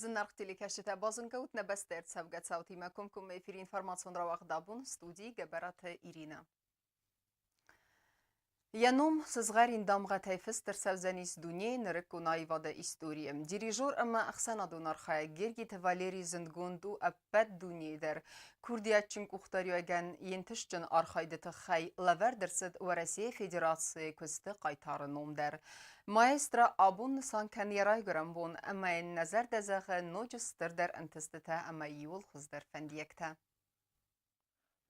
Zınarq telekeşite bazınkavut nebestert sevget savtime kumkum efir informasyon ravaqdabun studi geberat İrina. Yanom sızgarin damğa tayfistır sevzenis dunye nırıkku naivada istoriyem. Dirijor ama aksana donarxaya gergit Valeri Zindgundu appet dunye der. Kurdiyatçın kuxtaryogen yentişçin arxaydıtı xay laverdirsid Varasiye Federasyası kusti qaytarınom der. Maestra abun nisan kan yaray görem bun ama nazar dezağı nocistır der antistite ama yul xızdır fendiyekte.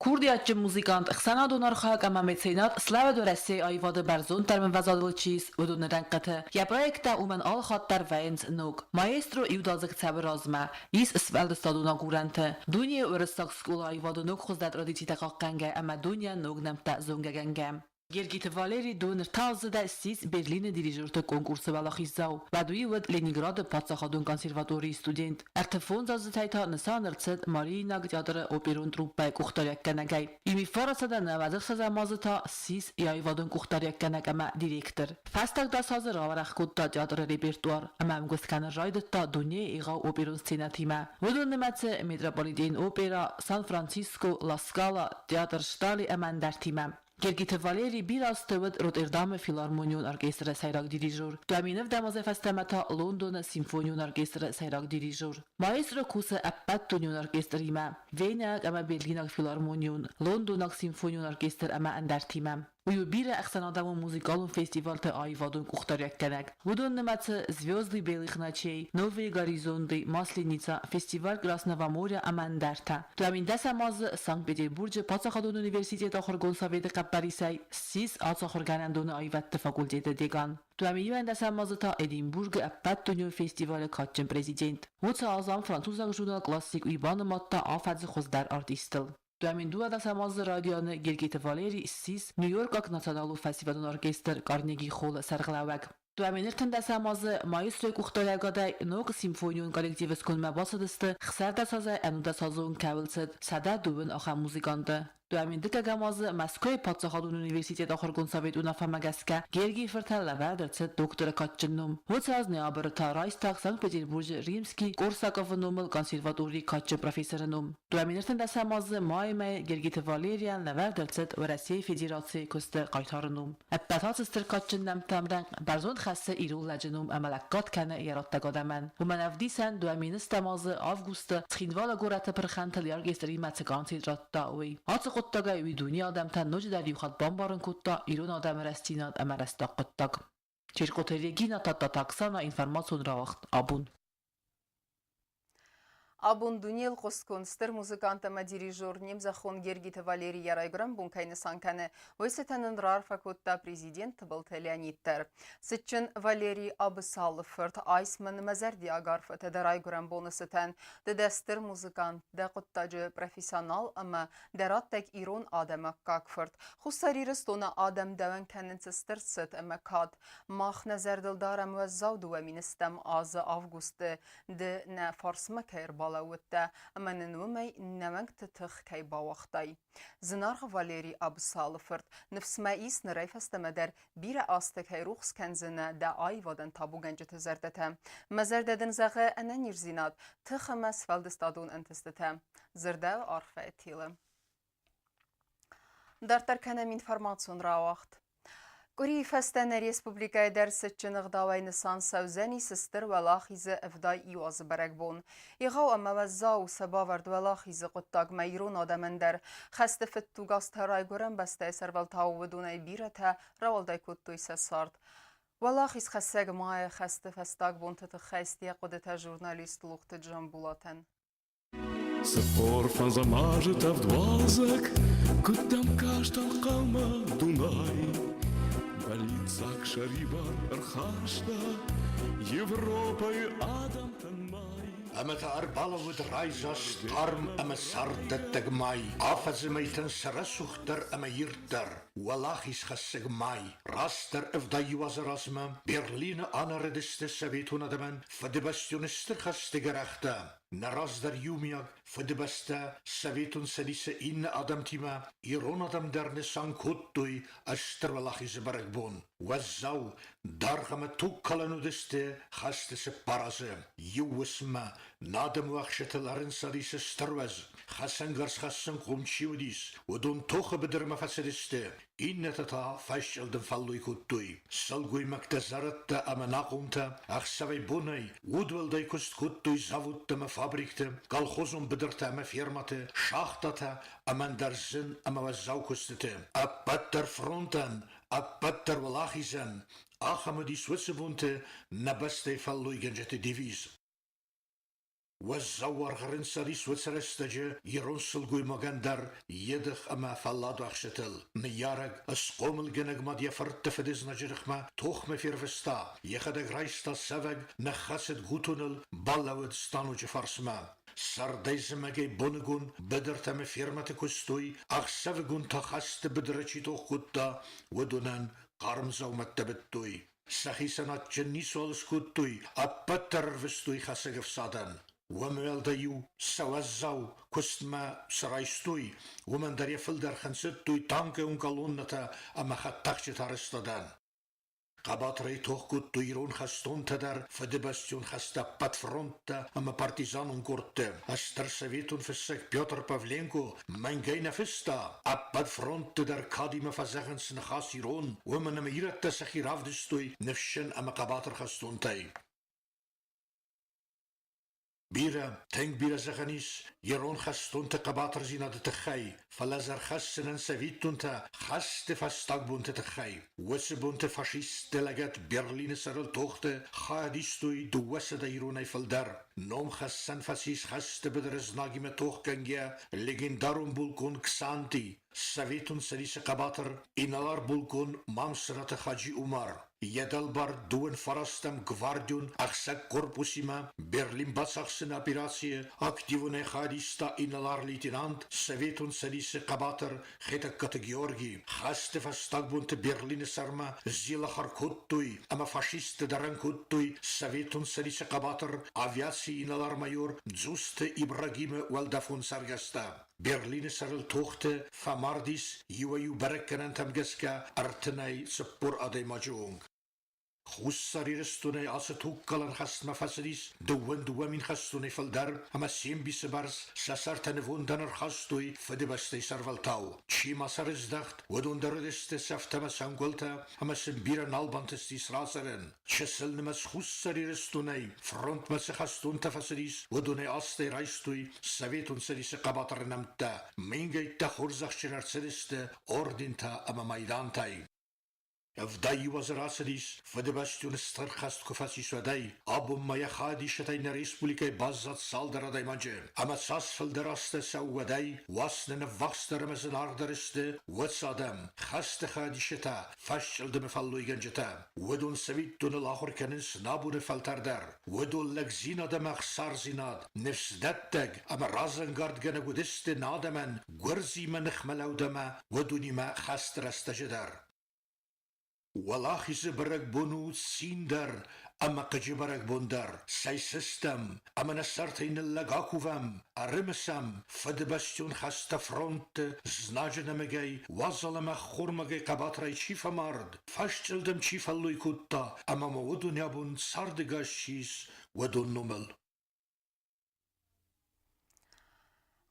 Kurdiyatçı muzikant Xana Donarxak ama mecenat Slava do России ayvadı berzon termin vazadılçiz ödün renkatı. Ya projekta umen al xattar vayens nog. Maestro iudazık tabi razma. Is sveldi staduna gurantı. Dunya örüstak skula ayvadı nog xuzdat radicita qaqqanga ama dunya nog nemta zongagangam. Gergit Valeri Donner tazıda siz Berlin dirijörte konkursu valaxizau. Baduyi vod Leningrad patsaxadun konservatori student. Ertefon zazı tayta nisanırtsıd Marina Gdyadırı operun truppay kuxtaryakkanagai. İmi farasada navazıq sazamazıta siz yayvadun kuxtaryakkanaga ama direktor. Fastagda sazı ravaraq kutta Gdyadırı repertuar. Ama mguskanı raydıtta dunya iğa operun scenatima. Vodun nimatsı Metropolitan Opera, San Francisco, La Scala, Teatr Stali aman dertimam. Gergit Valeri biraz tăvăd Rotterdam Philharmonion Orchestra sayrak dirijor. Duaminov damaze fastamata London Symphonion Orchestra sayrak dirijor. Maestro kusa appat tunion orkestrima. Vena ama Berlin Philharmonion, London Symphonion Orchestra ama andartimam. Uyu bira axsanadamı muzikalun festivalta ayvadun kuxtaryakkanaak. Vudun nimatsı Звёзды белых ночей, Новые горизонты, Масленница, фестиваль Красного моря Амандарта. Туаминда самазы Санкт-Петербург'e Patsaxadon Üniversiteti Axırgon Soveti Qapparisay, siz Atsaxırganandonu ayvattı fakulteti degan. Tuamiyuenda samazı ta Edinburgh Appat Tunion Festivali kaçın prezident. Vutsa azam Fransuzak jurnal klassik uybanı matta afadzı xozdar artistil. Duamin dua da samazı radyonu Gergit Valeri siz New York Nasionalu Festivalun Orkestr Carnegie Hall sargılavak. Duaminirtin da samazı Maestro kuxtaragaday Nog Symphonion kollektivi skulma basıdısты xsarda saza enuda sazun kavilsid sada duvun axa muzikandı. Duamin dika gamazı Moskva Patsaxadun Üniversiteti Axırgon Sovetuna famagaska Gergi Firtalla verdirtsid doktora kaçınnum. Vutsaz neabırta Reichstag Sankt Peterburg Rimski Korsakov nomul konservatori kaçı profesorunum. Duaminirtin da samazı Maymay Gergit Valerian verdirtsid Varasiye Federasyası kusti qaytarınum. Appatatsıztır kaçınnam tamdan barzon xasse irullacınum amalakkat kanı yarattagadaman. Umanavdisan duaministamazı Avgusta Txinvala gorata perxantal yargestri matsekansidratta uy. Qottaga uy dünya adamtan noj dar yuxat bombarın kutta İran adam rastinat amarasta qottak. Çirqoteriye gina tatta taksana informasyon ravaqt abun. Abun Duniel Qoskun, muzikantama dirijor Nemzaxon Gergit Valeri Yaraygram bunkayni sankane Oysetanın Rarfakutta prezident Bıltı Leonidtar. Sıçın Valeri Abısallıfırt Aysman Mazardi Agarfıt Daraygram bonusıtan dedestir muzikant da quttacı profesyonal ama derattak İron adama kakfırt. Xusariris tona adam davan kanınsıztır sıt ama kad mah nazardildara muazzav duvaministem azı Avguste de ne farsma kayrbal Lawutta ama nunumay namang titx kay bawaqtay. Zınarq Valeri Abısallıfırt nefsmais nirayfastamedar bira astık hay ruxs kanzına da ayvadan tabu gence tezardata. Mazardadın zağı ana nirzinat tıxama sfaldistadun antistata. Zırdav arfa etili. Dartarkanam informasyon ravaqt. Guri festene Respublikaya dersitçinik davayni san savzani sistir valaxizi evday iwazı berekbun. İğav ama vazzav sebavard valaxizi quttak meyrun adamender. Xeste fittu gastaray gören beste serval tavuvidunay birata ravalday kuttu ise sart. Valaxiz xeseg maya xeste festak buntı xestiye qudita jurnalist luqtı jambulatan. Спор замажет вдвазок, кудам каштан қалма Дунай. Балицак шарибар архашта, Европай адам танмай. Амата арбалавуд райзас тарм ама сардаттаг май. Афазымайтын сара сухтар ама йыртар. Walachis chassig mai. Raster of da juazerasma. Berline anarediste savietunadaman. Fadebastionester chastigerachta. Naras der jumiag. Fadebasta savietun sedise in adamtima. Ironadam derne sankuttui. Asterwalachis baragbon. Wazau. Dargama tukkalanudiste. Chastise paraze. Juwisma. Nadem wachshetelarin sadise sterwaz. Chassangars chassan kumchiudis. Udun toche bederma fasediste. Innetata fashel fallui kuttui. Salgui maktazaratta amanaqumta. Achsavai bunai. Woodwaldai kust kuttui zavutta ma fabrikte. Kalchozum bederta ma firmate. Schachtata amandarzin amawazzaukustete. Apatter frontan. Apatter walachisen. Achamudi Zwitserbunte. Nabaste fallui genjete divis. والزوار غرين ساري سويسرا استجا يرونسل قوي مغاندر يدخ اما فالادو اخشتل نيارك اسقوم الجنق ما ديفرت تفدز نجرخ ما توخ ما فيرفستا يخدق رايستا سفق نخاسد غوتونل بالاود ستانو جفارسما سرديز مگي بونگون بدرتا ما فيرمت كستوي اخ سفقون تخاست بدرچي توخ كتا ودونان قارمزاو متبتوي سخيسنا جنيسول سكوتوي ابتر فستوي خاسق فسادن وموال دايو سوازاو كستما سرايستوي ومن دار يفلدر خنستوي تانكي انقلونتا اما خطاقش تارستادان قباطري توخكوت تويرون خستون تدر فدبستيون خستا بات فرونتا اما بارتيزانون كورت استر سويتون فسك بيوتر بافلينكو من جينا فستا ابات فرونت تدر كاديما فزغنس نخاسيرون ومن ميرت تسخي رافدستوي نفشن اما قباطر خستون تاي بيرا تنگ بيرا زغنيس يرون خستون تقباطر زيناد تخاي فلازر خسنن سويتون تا خست فستاقبون تخاي وسبون تفاشيست دلغت برلين سرل توخت خاديستوي دوسه دايروني فلدر نوم خسن فاسيس خست بدرز ناغيم توخ كنگيا لگندارون بولكون كسانتي سويتون سريس قباطر إنالار بولكون مامسرات خاجي عمر يدلبار دوين فرستم гвардион أخسك كوربوسيما برلين باسخسن операция активune خاديستا إنالار ليتنانت سويتون سريس قباطر خيتا كتغيورغي خاست فستاقبونت برلين سرما زيلا خاركوتوي أما فاشيست دران كوتوي سويتون سريس قباطر авиации إنالار مايور дзуст إبراهيم والدافون سرغستا برلين سرل توخت فمارديس يويو بركنان تمگسكا ارتناي سپور ادي ماجونگ خوصاري رستوني آسا توكالان خستما فاسديس دوامين خستوني فالدر اما سيم بيسبارس ساسار تنفون دانر خستوي فدبستي سرفالتاو چي ماسار ازدخت ودون دردست سفتما سانگولتا اما سنبيرا نالبانتستي سراسرن چسل نمس خوصاري رستوني فرونت مس خستون تفاسديس ودوني آستي رايستوي سويتون سريس قباطر نمتا مينگي تا خورزخ شنرسدست اوردين تا اما ميدان تاي افداي وزراسديس فدبستون استرخست كفاسي سوداي ابو ما يخادي شتاين ريسبوليكاي بازات سالدر داي مانجه اما ساس فلدراست سوداي واسن نفاستر مزن اردرست وصادم خست خادي شتا فشل دم فالو ينجتا ودون سويتون الاخر كنس نابون فلتردر ودون لغزينا دمخ سارزيناد نفس دتگ اما رازنگارد گنگودست نادمن گرزي منخ ملو دما ودوني ما خست رستجدر ولاخيز برق بونو سيندر اما قجي برق بوندر ساي سيستم اما نسرتين اللقاكوفم ارمسم فدبستون خست فرونت زناجنا مگي وظلم خورمگي قباطري چيفا مرد فاشتلدم چيفا اللوي كوتا اما مودون يابون ساردگاشيس ودون نمل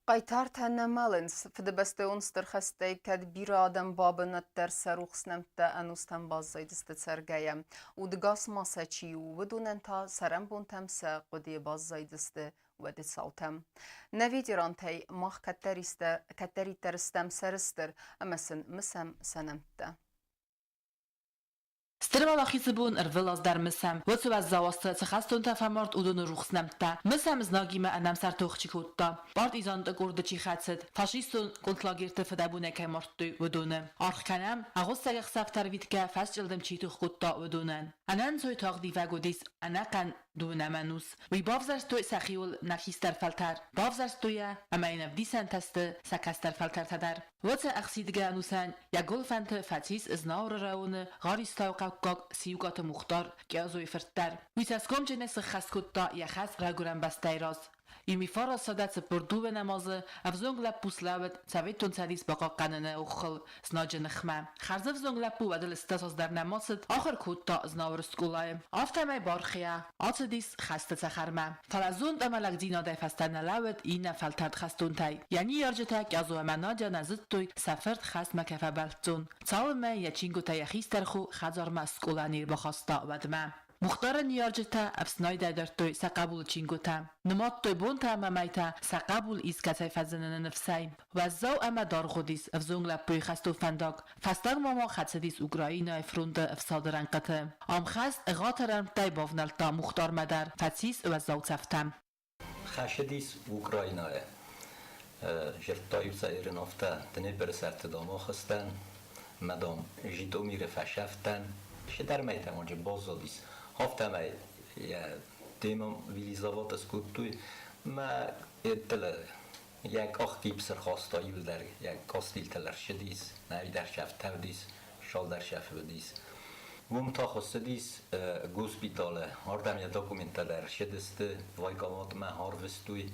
قيتار تنمالنس فدبستون سترخستي كد بيرادم بابنت در سروخ سنمتا انوستن بازايدست تسرگايم ودگاس ماساچي ودوننتا سرمبون تمسا قدي بازايدست ودي صوتم نويد رانتي مخ كتري ترستم سرستر امسن مسم سنمتا Styrwala chisybun erwylos dar mysem, łycu was załosce, cechastun ta famort udun ruchsnemta, mysem z nogime a nam sartuchci kutta, bart izon de gurde chichatset, faszistun kontlagirte fedabuneke mortuj udunem, archkanem, a gussagach saftar witke, fastildem chituch kutta udunen. Anan soy tagdi vagudis, anakan دو نمنوس وی بافزرستوی سخیول نکیستر فلتر بافزرستویا اما این افدیسن تست سکستر فلتر تدر وچه اخسیدگه نوسن یا گلفنت فتیس از ناور راون غاریستاو قاق سیوگات مختار که ازوی فرتر وی تسکم جنس خسکوت تا یا خس راگورن بستایراز ایمی فارا سادت پردو به نمازه افزونگ لپوس لابد سویتون سریس بقا قننه اخل سناج نخمه خرزف زونگ لپو ودل استاساز در نمازد آخر کود تا از ناور سکولایم آفتمه بارخیا آت دیس خسته تخرمه فلزون دمالک دینا دفستن لابد این فلترد خستون تای یعنی یارجتا گازو امناجا نزد توی سفرد خست مکفه بلتون چالمه یچینگو تا یخیستر خو خزار مسکولانیر بخواستا ودمه مختار نیارجتا افسنای در توی سقبول چینگوتا نماد توی بونتا ممیتا سقبول ایز کتای فزنن نفسای و زو اما دار خودیس افزونگ لپوی خستو فنداگ فستاگ ماما خدسدیس اوگراینا افروند افسادرن قطه ام خست اغاترن تای باونلتا مختار مدر فتیس و زو تفتم خشدیس اوگراینا جرتایوسا ایرنافتا دنه برسرت داما خستن مدام جیدو میره فشفتن شدر میتم اونجا بازادیس هفتم یا دیمم ویلیزاوات اسکوتوی ما اتلا یک آختی بسر خواستایی در یک کاستیل تلر شدیس نوی در شفت تودیس شال در شفت بدیس وم تا خستدیس گوسپیتال هردم یا داکومنتا در شدست وایگامات ما هاروستوی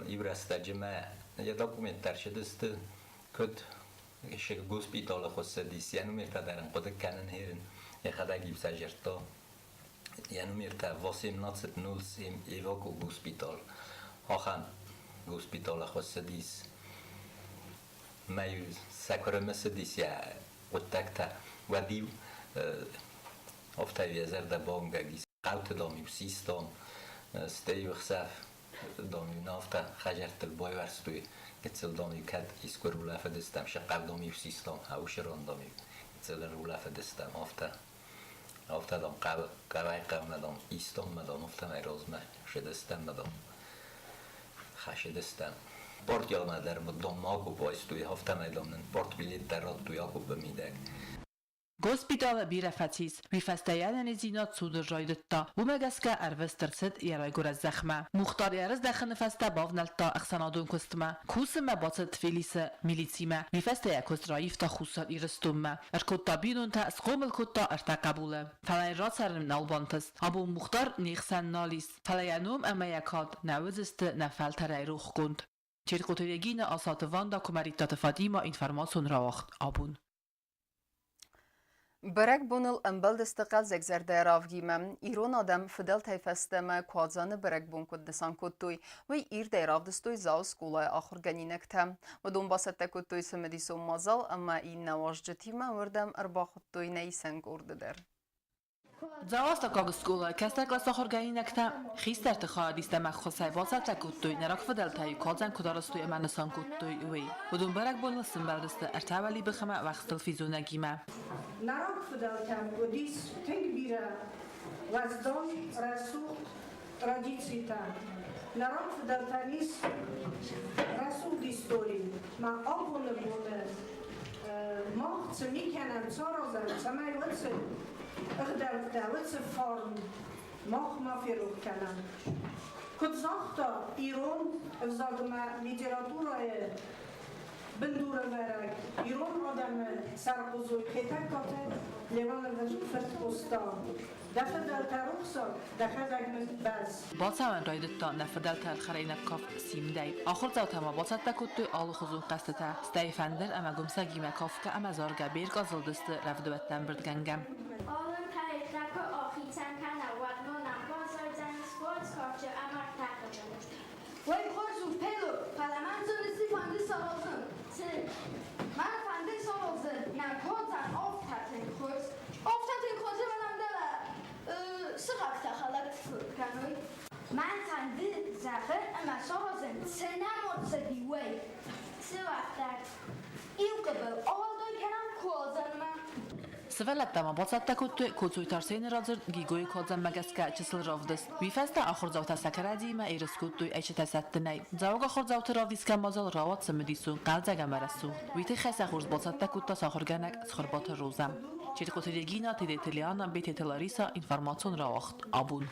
ایورستا جمع یا داکومنت در شدست کد شک گوسپیتال خستدیس یعنی میرتا درن قد کنن هیرن یه خداگی بسجرتا یعنی میرتا واسیم ناتست نول سیم ایواکو گوسپیتال آخان گوسپیتال خستدیس میو سکرمسدیس یا قدکتا و دیو افتای زرد بانگاگیس قوت دامی و سیستان ستیو خساف دامی نافتا خجرت البای ورستوی کتسل دامی کد ایسکو رولا فدستم شقب دامی و سیستان هاوشران دامی کتسل رولا فدستم افتا دام قوای قو ندام ایستان مدام افتا میرازمه شدستم مدام خشدستم پارت یاد ندارم دام ماگو بایستوی هفته میدامن پارت بیلیت در راد توی آگو بمیده گوسپیتال بیر فتیس ویفستایان نزینات سودر رایدتا و مگسکا اروستر سد یرای گور زخمه مختار یرز دخن فستا باونلتا اخسانادون کستما کوسم باست فیلیس میلیسیما ویفستا یکوز رایف تا خوصات ایرستوما ارکوتا بینون تا اسقوم الکوتا ارتا قبوله فلای راسرم نالبانتس ابو مختار نیخسن نالیس فلایانوم اما یکاد نوزست نفل ترای روخ کند چیرقوتویگین آسات واندا کماریتات فادیما اینفرماسون راوخت آبون برک بونل امبل دستقل زگزر دیراف گیمم ایران آدم فدل تایفستم کوازان برک بون کد دسان کدتوی و ایر دیراف دستوی زاو سکولای آخر گنینکتم و دون باسته کدتوی سمدیسو مازال اما این نواش جتیمه وردم اربا خدتوی نیسن گرده در زاواستا کاغ سکولا کستا کلاس آخر گنینکتم خیستر تخواه دیسته مخصوصای واسط کدتوی نراک فدل تایی کوازان کدارستوی اما نسان کدتوی وی و دون برک بونل سنبل دسته ارتاولی بخمه وقت الفیزونه گیمه نراک فدالتم و دیس تنگ بیره وزدان رسوخ رادیتسیتن نراک فدالتنیس رسوخ دیستوری ما آبونه بونه ماخت سمی کنم سارازم سمی وچه اغدرفته وچه فارم ماخ ما فیروخ کنم کد زاختا ایران افزادما لیتراتورای بندور ورق ایران آدم سرقوزوی خیتک کاته لیوان وزو فرستا دفع دلتا رخصا دفع دگمز بز باسا من رایدتا نفدل تر خرین کاف سیم دی آخر زاوتا ما باسا تکوتوی آل خزون قصدتا ستای فندر اما گمسا گیمه کاف که اما زارگا بیر گازل دست رفت بتن بردگنگم آلن تایید آخی تنکن وقت نونم بازار زن سپورت کارچه امر تقدیم وای خورشون پیلو پلمن زنسی فنده سالازن من فنده سالازن نکوزن آفتتن خوز آفتتن خوزه منم دله سخاک تخلق کنوی من فنده زخر اما سالازن سنمات سدی وی سه وقت در این قبل آلدوی کنم کوزن من سفلت دما باسا تکوتوی کوزوی ترسین رازر گیگوی کوزن مگسکا چسل رافدست ویفستا آخر زاوتا سکرادی ما ایرسکوتوی ایچه تستنی زاوگ آخر زاوتا راویسکا مازال راوات سمدیسون قلزگا مرسو ویتی خیس آخر باسا تکوتا ساخر گنک سخربات روزم چیت قوتیگینا تیده تلیانا بیت تلاریسا اینفرماسون راوخت آبون